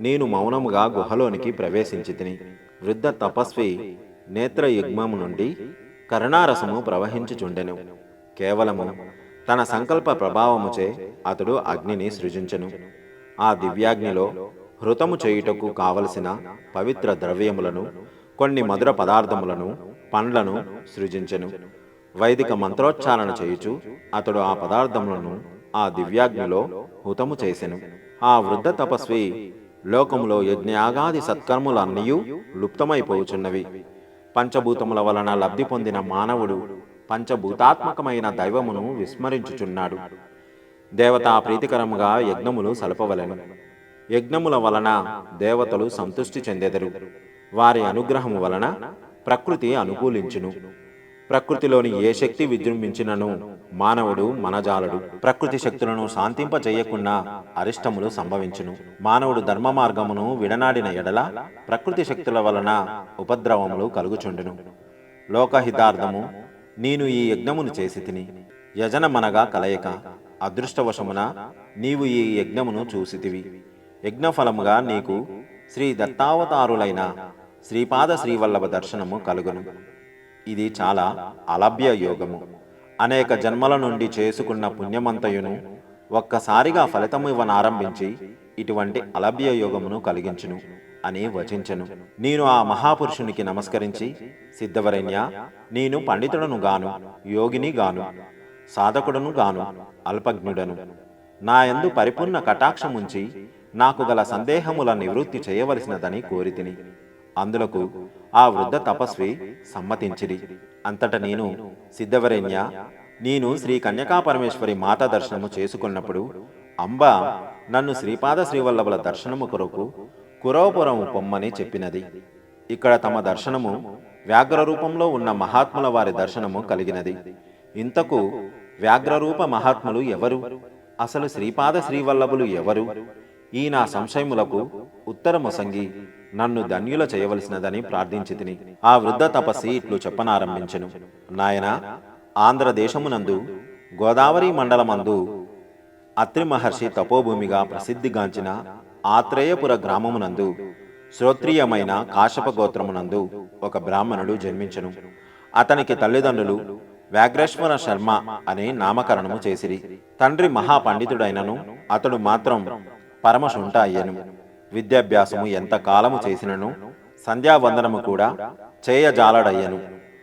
నేను మౌనముగా గుహలోనికి ప్రవేశించితిని. వృద్ధ తపస్వి నేత్రయుగ్మము నుండి కరుణారసము ప్రవహించుచుండెను. కేవలము తన సంకల్ప ప్రభావముచే అతడు అగ్నిని సృజించెను. ఆ దివ్యాగ్నిలో హృతము చేయుటకు కావలసిన పవిత్ర ద్రవ్యములను, కొన్ని మధుర పదార్థములను, పండ్లను సృజించెను. వైదిక మంత్రోచ్చారణ చేయుచు అతడు ఆ పదార్థములను ఆ దివ్యాగ్నిలో హుతము చేసెను. ఆ వృద్ధ తపస్వి లోకములో యజ్ఞయాగాది సత్కర్ములన్నీయూ లుప్తమైపోవుచున్నవి. పంచభూతముల వలన లబ్ధి పొందిన మానవుడు పంచభూతాత్మకమైన దైవమును విస్మరించుచున్నాడు. దేవతా ప్రీతికరముగా యజ్ఞములు సలపవలెను. యజ్ఞముల వలన దేవతలు సంతుష్టి చెందెదరు. వారి అనుగ్రహము వలన ప్రకృతి అనుకూలించును. ప్రకృతిలోని ఏ శక్తి విజృంభించినను మానవుడు మనజాలడు. ప్రకృతి శక్తులను శాంతింపజేయకున్నా అరిష్టములు సంభవించును. మానవుడు ధర్మ మార్గమును విడనాడిన ఎడల ప్రకృతి శక్తుల వలన ఉపద్రవములు కలుగుచుండును. లోకహితార్థము నేను ఈ యజ్ఞమును చేసి తిని. యజనమనగా కలయిక. అదృష్టవశమున నీవు ఈ యజ్ఞమును చూసితివి. యజ్ఞఫలముగా నీకు శ్రీ దత్తావతారులైన శ్రీపాద శ్రీవల్లభ దర్శనము కలుగును. ఇది చాలా అలభ్య యోగము. అనేక జన్మల నుండి చేసుకున్న పుణ్యమంతయును ఒక్కసారిగా ఫలితము ఇవ్వనారంభించి ఇటువంటి అలభ్య యోగమును కలిగించును అని వచించెను. నేను ఆ మహాపురుషునికి నమస్కరించి, సిద్ధవరేణ్య, నేను పండితుడను గాను, యోగిని గాను, సాధకుడను గాను, అల్పజ్ఞుడను. నాయందు పరిపూర్ణ కటాక్షముంచి నాకు గల సందేహముల నివృత్తి చేయవలసినదని కోరితిని. అందులకు ఆ వృద్ధ తపస్వి సమ్మతించిరి. అంతట నేను, సిద్ధవరేణ్య, నేను శ్రీ కన్యకా పరమేశ్వరి మాత దర్శనము చేసుకున్నప్పుడు అంబ నన్ను శ్రీపాద శ్రీవల్లభుల దర్శనము కొరకు కురవపురము పొమ్మని చెప్పినది. ఇక్కడ తమ దర్శనము వ్యాఘ్ర రూపంలో ఉన్న మహాత్ముల వారి దర్శనము కలిగినది. ఇంతకు వ్యాఘ్రరూప మహాత్ములు ఎవరు? అసలు శ్రీపాద శ్రీవల్లభులు ఎవరు? ఈ నా సంశయములకు ఉత్తరమొసంగి నన్ను ధన్యుల చేయవలసినదని ప్రార్థించితిని. ఆ వృద్ధ తపస్సి ఇట్లు చెప్పనారంభించెను. నాయన, ఆంధ్రదేశమునందు గోదావరి మండలమందు అత్రి మహర్షి తపోభూమిగా ప్రసిద్ధిగాంచిన ఆత్రేయపుర గ్రామమునందు శ్రోత్రియమైన కాశ్యప గోత్రమునందు ఒక బ్రాహ్మణుడు జన్మించెను. అతనికి తల్లిదండ్రులు వ్యాఘ్రేశ్వర శర్మ అనే నామకరణము చేసిరి. తండ్రి మహాపండితుడైనను అతడు మాత్రం పరమశుంఠ అయ్యను. విద్యాభ్యాసము ఎంత కాలము చేసినను సంధ్యావందనము కూడా చేయజాలడయ్యను.